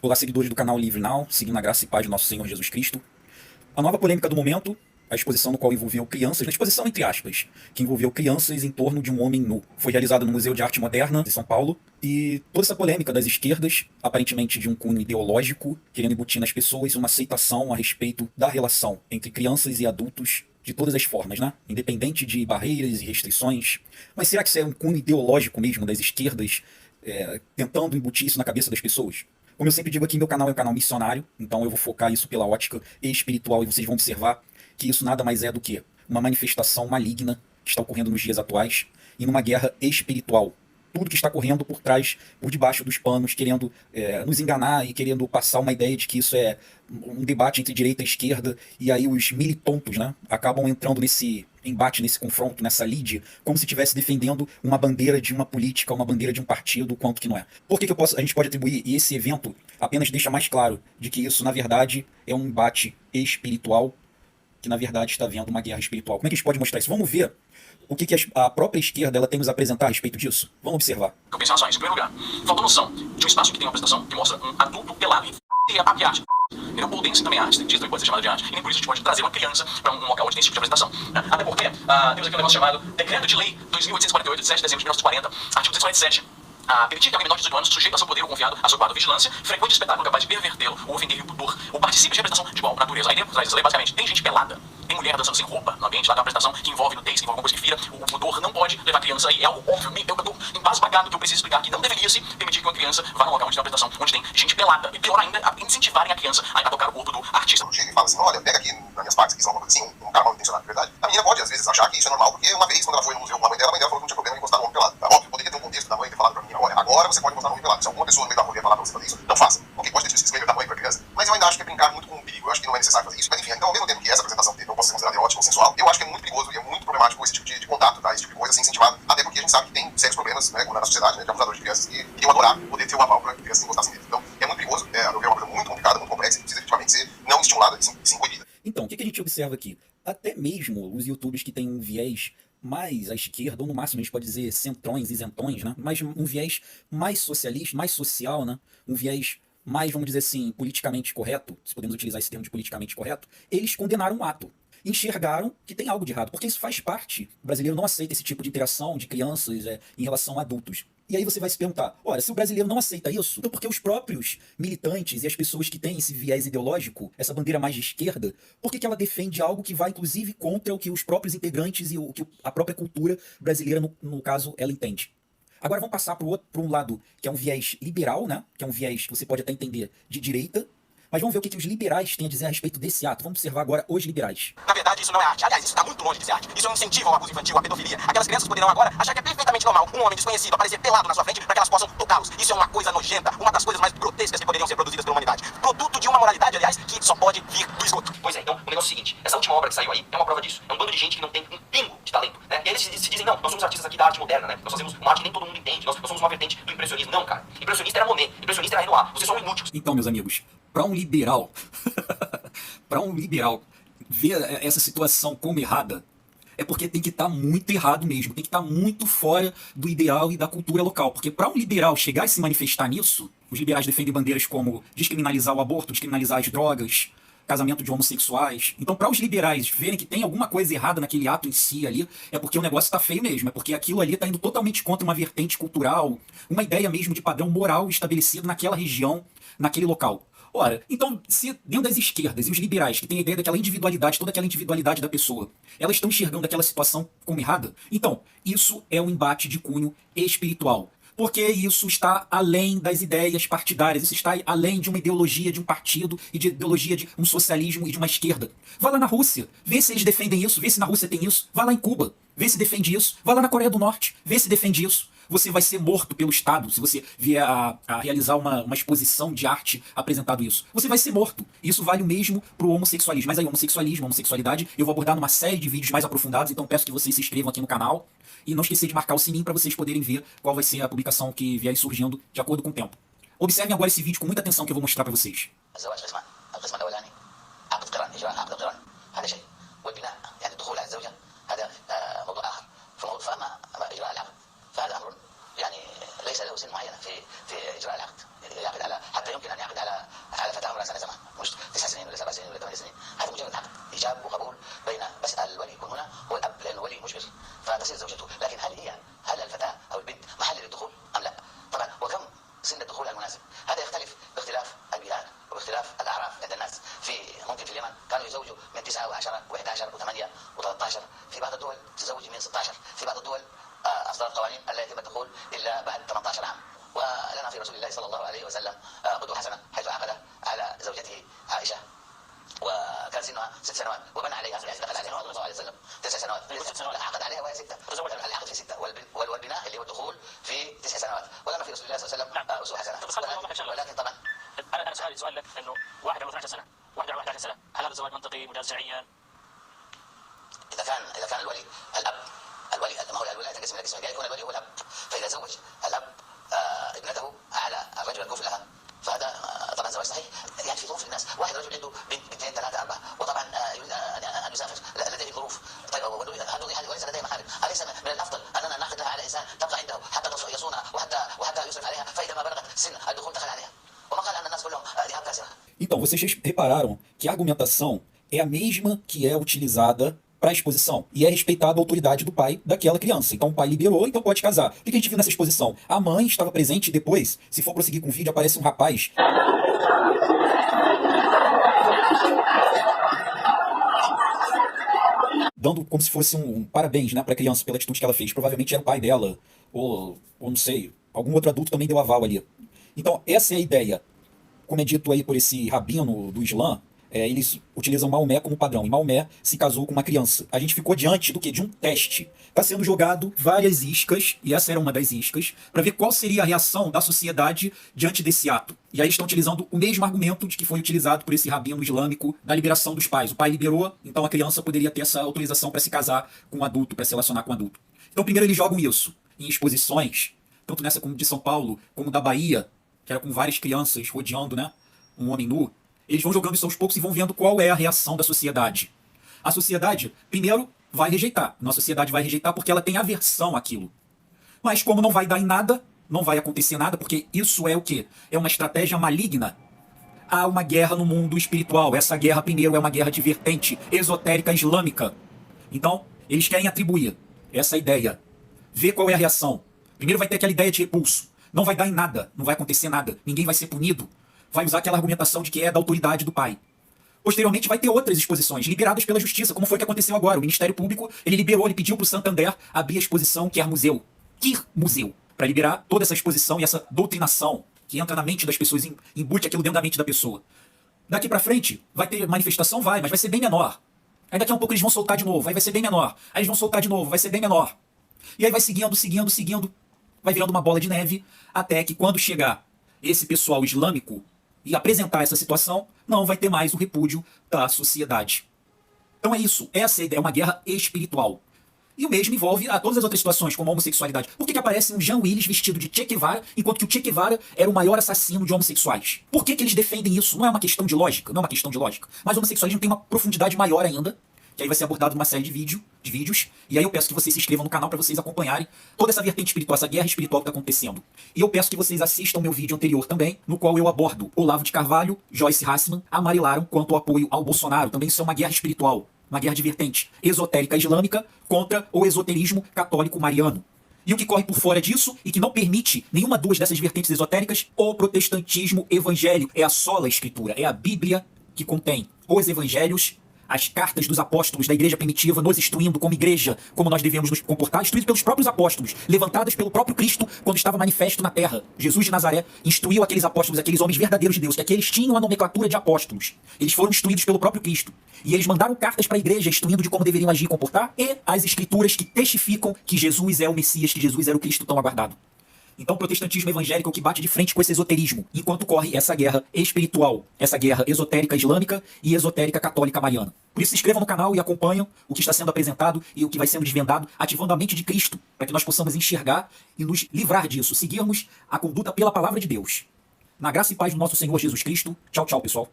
Olá, seguidores do canal Livre Now, seguindo a graça e paz do nosso Senhor Jesus Cristo. A nova polêmica do momento, a exposição no qual envolveu crianças, na exposição entre aspas, que envolveu crianças em torno de um homem nu. Foi realizada no Museu de Arte Moderna de São Paulo, e toda essa polêmica das esquerdas, aparentemente de um cunho ideológico, querendo embutir nas pessoas uma aceitação a respeito da relação entre crianças e adultos de todas as formas, né? Independente de barreiras e restrições. Mas será que isso é um cunho ideológico mesmo das esquerdas, tentando embutir isso na cabeça das pessoas? Como eu sempre digo aqui, meu canal é um canal missionário, então eu vou focar isso pela ótica espiritual e vocês vão observar que isso nada mais é do que uma manifestação maligna que está ocorrendo nos dias atuais e numa guerra espiritual. Tudo que está correndo por trás, por debaixo dos panos, querendo nos enganar e querendo passar uma ideia de que isso é um debate entre direita e esquerda, e aí os militontos, né, acabam entrando nesse embate, nesse confronto, nessa lide, como se estivesse defendendo uma bandeira de uma política, uma bandeira de um partido, quanto que não é. Por que a gente pode atribuir? E esse evento apenas deixa mais claro de que isso, na verdade, é um embate espiritual, que na verdade está havendo uma guerra espiritual. Como é que a gente pode mostrar isso? Vamos ver o que a própria esquerda ela tem nos apresentar a respeito disso. Vamos observar. Eu pensava só isso. Em primeiro lugar, faltou noção de um espaço que tem uma apresentação que mostra um adulto pelado. E a arte. Entendeu? Pole dance também é arte, também pode ser chamada de arte. E nem por isso a gente pode trazer uma criança para um local onde tem esse tipo de apresentação. Até porque temos aqui um negócio chamado Decreto de Lei 2848, de 7 de dezembro de 1940, artigo 247. Permitir que alguém menor de 18 anos, sujeito a seu poder ou confiado a sua guarda ou vigilância, frequente espetáculo capaz de pervertê-lo ou ofender-lhe o pudor, ou participe de representação de igual natureza. A ideia por trás dessa lei, basicamente, tem gente pelada, tem mulher dançando sem roupa no ambiente lá da apresentação, que envolve nudez, que envolve alguma coisa que fira, o pudor não pode levar a criança aí, é algo óbvio, eu tô embasbacado que eu preciso explicar que não deveria se permitir que uma criança vá num local onde tem uma apresentação, onde tem gente pelada, e pior ainda, incentivarem a criança a tocar o corpo do artista. Chega e fala assim, olha, pega aqui nas minhas partes, que são uma coisa assim, um cara mal intencionado, de verdade. A menina pode, às vezes, achar que isso é normal, porque uma vez, quando ela foi no museu com a mãe dela falou que não tinha problema em encostar no homem pelado. Tá? Óbvio, poderia ter um contexto da mãe ter falado pra menina, olha, agora você pode encostar no homem pelado. Se alguma pessoa no meio da rua vier falar pra você fazer isso, não faça. Ok, pode ter esse disclaimer da mãe pra criança, mas eu ainda acho que é brincar muito com o perigo. Eu acho que não é necessário fazer isso. Mas enfim, então, ao mesmo tempo que essa apresentação não possa ser considerada erótica ou sensual, eu acho que é muito perigoso e é muito problemático esse tipo de contato, tá? Esse tipo de coisa ser incentivado, até porque a gente sabe que tem sérios problemas, né, na sociedade, né, de abusadores de crianças que iriam adorar poder ter o aval para que crianças encostassem nele. Então, é muito perigoso, a meu ver, é uma coisa muito complicada, muito complexa e precisa efetivamente ser não estimulada e sim coibida. Então, o que a gente observa aqui? Até mesmo os youtubers que têm um viés mais à esquerda, ou no máximo a gente pode dizer centrões, isentões, né? Mas um viés mais socialista, mais social, né? Um viés mais, vamos dizer assim, politicamente correto, se podemos utilizar esse termo de politicamente correto, eles condenaram o ato. Enxergaram que tem algo de errado, porque isso faz parte. O brasileiro não aceita esse tipo de interação de crianças em relação a adultos. E aí você vai se perguntar, olha, se o brasileiro não aceita isso, então por que os próprios militantes e as pessoas que têm esse viés ideológico, essa bandeira mais de esquerda, por que ela defende algo que vai inclusive contra o que os próprios integrantes e o que a própria cultura brasileira, no caso, ela entende? Agora vamos passar para um lado que é um viés liberal, né? Que é um viés que você pode até entender de direita. Mas vamos ver o que os liberais têm a dizer a respeito desse ato. Vamos observar agora os liberais. Na verdade, isso não é arte. Aliás, isso está muito longe de ser arte. Isso é um incentivo ao abuso infantil, à pedofilia. Aquelas crianças poderão agora achar que é perfeitamente normal um homem desconhecido aparecer pelado na sua frente para que elas possam tocá-los. Isso é uma coisa nojenta, uma das coisas mais grotescas que poderiam ser produzidas pela humanidade. Produto de uma moralidade, aliás, que só pode vir do esgoto. Pois é, então, o negócio é o seguinte. Essa última obra que saiu aí é uma prova disso. É um bando de gente que não tem um pingo de talento, né? E aí eles se dizem, não, nós somos artistas aqui da arte moderna, né? Nós fazemos uma arte que nem todo mundo entende. Nós somos uma vertente do impressionismo. Não, cara. Impressionista era Monet. Impressionista era Renoir. Vocês são inúteis. Então, meus amigos, para um liberal, ver essa situação como errada, é porque tem que estar muito errado mesmo, tem que estar muito fora do ideal e da cultura local. Porque para um liberal chegar e se manifestar nisso, os liberais defendem bandeiras como descriminalizar o aborto, descriminalizar as drogas, casamento de homossexuais. Então, para os liberais verem que tem alguma coisa errada naquele ato em si ali, é porque o negócio está feio mesmo, é porque aquilo ali está indo totalmente contra uma vertente cultural, uma ideia mesmo de padrão moral estabelecido naquela região, naquele local. Ora, então, se dentro das esquerdas e os liberais, que têm a ideia daquela individualidade, toda aquela individualidade da pessoa, elas estão enxergando aquela situação como errada, então, isso é um embate de cunho espiritual. Porque isso está além das ideias partidárias, isso está além de uma ideologia de um partido e de ideologia de um socialismo e de uma esquerda. Vá lá na Rússia, vê se eles defendem isso, vê se na Rússia tem isso. Vá lá em Cuba, vê se defende isso. Vá lá na Coreia do Norte, vê se defende isso. Você vai ser morto pelo Estado se você vier a realizar uma exposição de arte apresentado isso. Você vai ser morto. Isso vale o mesmo para o homossexualismo. Mas aí, homossexualismo, homossexualidade, eu vou abordar numa série de vídeos mais aprofundados, então peço que vocês se inscrevam aqui no canal. E não esquecer de marcar o sininho para vocês poderem ver qual vai ser a publicação que vier surgindo de acordo com o tempo. Observem agora esse vídeo com muita atenção que eu vou mostrar para vocês. ليس له سن معين في اجراء العقد، يعقد على حتى يمكن ان يعقد على على فتاه عمرها سنه مش 9 سنين ولا 7 سنين ولا 8 سنين. هذا مجرد عقد ايجاب وقبول بين بس الولي يكون هنا هو الاب لانه ولي مجبر فتصير زوجته، لكن هل الفتاه او البنت محل للدخول ام لا؟ طبعا وكم سن الدخول المناسب؟ هذا يختلف باختلاف البلاد وباختلاف الاعراف عند الناس. ممكن في اليمن كانوا يزوجوا من 9 و10 و11 و8 و13، في بعض الدول تزوج من 16، في بعض الدول اصدرت قوانين الا يتم الدخول الا بعد 18 عام. ولنا في رسول الله صلى الله عليه وسلم قدوة حسنة حيث عقد على زوجته عائشة وكان سنها 6 سنوات وبنى عليها دخل عليها صلى الله عليه وسلم 9 سنوات عقد عليها وهي 6 تزوج العقد في 6 والبناء اللي هو الدخول في 9 سنوات. ولنا في رسول الله صلى الله عليه وسلم أسوة حسنة. ولكن طبعا انا سؤال لك انه واحد عمره 12 سنه واحد عمره 11 سنه، هل هذا الزواج منطقي مجاز شرعيا؟ اذا كان الولي الاب، الولي ما هو الولايه تنقسم الى قسمين، يكون الولي هو الاب، فاذا زوج الاب ابنته على الرجل الكفء لها فهذا طبعا زواج صحيح. يعني في ظروف الناس، واحد رجل عنده بنتين 3 4 وطبعا يريد ان يسافر لديه ظروف، طيب هذه وليس لديه محارم، اليس من الافضل اننا نعقد لها على انسان تبقى عنده حتى يصونها وحتى يصرف عليها، فاذا ما بلغت سن الدخول دخل عليها، وما قال ان الناس كلهم ذهاب كاسره. Então, vocês repararam que a argumentação é a mesma que é utilizada para a exposição, e é respeitada a autoridade do pai daquela criança. Então o pai liberou, então pode casar. O que a gente viu nessa exposição? A mãe estava presente e depois, se for prosseguir com o vídeo, aparece um rapaz dando como se fosse um parabéns, né, para a criança pela atitude que ela fez. Provavelmente era o pai dela, ou não sei, algum outro adulto também deu aval ali. Então essa é a ideia. Como é dito aí por esse rabino do Islã, eles utilizam Maomé como padrão, e Maomé se casou com uma criança. A gente ficou diante do quê? De um teste. Está sendo jogado várias iscas, e essa era uma das iscas, para ver qual seria a reação da sociedade diante desse ato. E aí estão utilizando o mesmo argumento de que foi utilizado por esse rabino islâmico da liberação dos pais. O pai liberou, então a criança poderia ter essa autorização para se casar com um adulto, para se relacionar com um adulto. Então primeiro eles jogam isso em exposições, tanto nessa como de São Paulo, como da Bahia, que era com várias crianças rodeando, né, um homem nu. Eles vão jogando isso aos poucos e vão vendo qual é a reação da sociedade. A sociedade, primeiro, vai rejeitar. Nossa sociedade vai rejeitar porque ela tem aversão àquilo. Mas como não vai dar em nada, não vai acontecer nada, porque isso é o quê? É uma estratégia maligna. Há uma guerra no mundo espiritual. Essa guerra, primeiro, é uma guerra de vertente esotérica islâmica. Então, eles querem atribuir essa ideia. Ver qual é a reação. Primeiro vai ter aquela ideia de repulso. Não vai dar em nada, não vai acontecer nada. Ninguém vai ser punido. Vai usar aquela argumentação de que é da autoridade do pai. Posteriormente vai ter outras exposições liberadas pela justiça, como foi que aconteceu agora. O Ministério Público, ele liberou, ele pediu para o Santander abrir a exposição Quer Museu. Quer Museu. Para liberar toda essa exposição e essa doutrinação que entra na mente das pessoas, embute aquilo dentro da mente da pessoa. Daqui para frente, vai ter manifestação? Vai, mas vai ser bem menor. Aí daqui a um pouco eles vão soltar de novo, aí vai ser bem menor. Aí eles vão soltar de novo, vai ser bem menor. E aí vai seguindo. Vai virando uma bola de neve, até que quando chegar esse pessoal islâmico e apresentar essa situação, não vai ter mais o repúdio da sociedade. Então é isso, essa é uma guerra espiritual. E o mesmo envolve a todas as outras situações, como a homossexualidade. Por que aparece um Jean Willis vestido de Che Guevara, enquanto que o Che Guevara era o maior assassino de homossexuais? Por que eles defendem isso? Não é uma questão de lógica, Mas o homossexualismo tem uma profundidade maior ainda, que aí vai ser abordado numa série de vídeos, e aí eu peço que vocês se inscrevam no canal para vocês acompanharem toda essa vertente espiritual, essa guerra espiritual que está acontecendo. E eu peço que vocês assistam meu vídeo anterior também, no qual eu abordo Olavo de Carvalho, Joyce Hasselman, amarelaram quanto ao apoio ao Bolsonaro. Também isso é uma guerra espiritual, uma guerra de vertente esotérica islâmica contra o esoterismo católico mariano. E o que corre por fora disso, e que não permite nenhuma duas dessas vertentes esotéricas, o protestantismo evangélico. É a sola escritura, é a Bíblia que contém os evangelhos, as cartas dos apóstolos da igreja primitiva, nos instruindo como igreja, como nós devemos nos comportar, instruídos pelos próprios apóstolos, levantadas pelo próprio Cristo quando estava manifesto na terra. Jesus de Nazaré instruiu aqueles apóstolos, aqueles homens verdadeiros de Deus, que aqueles tinham a nomenclatura de apóstolos. Eles foram instruídos pelo próprio Cristo. E eles mandaram cartas para a igreja, instruindo de como deveriam agir e comportar, e as escrituras que testificam que Jesus é o Messias, que Jesus era o Cristo tão aguardado. Então o protestantismo evangélico é o que bate de frente com esse esoterismo, enquanto corre essa guerra espiritual, essa guerra esotérica islâmica e esotérica católica mariana. Por isso se inscrevam no canal e acompanham o que está sendo apresentado e o que vai sendo desvendado, ativando a mente de Cristo, para que nós possamos enxergar e nos livrar disso, seguirmos a conduta pela palavra de Deus. Na graça e paz do nosso Senhor Jesus Cristo. Tchau, tchau, pessoal.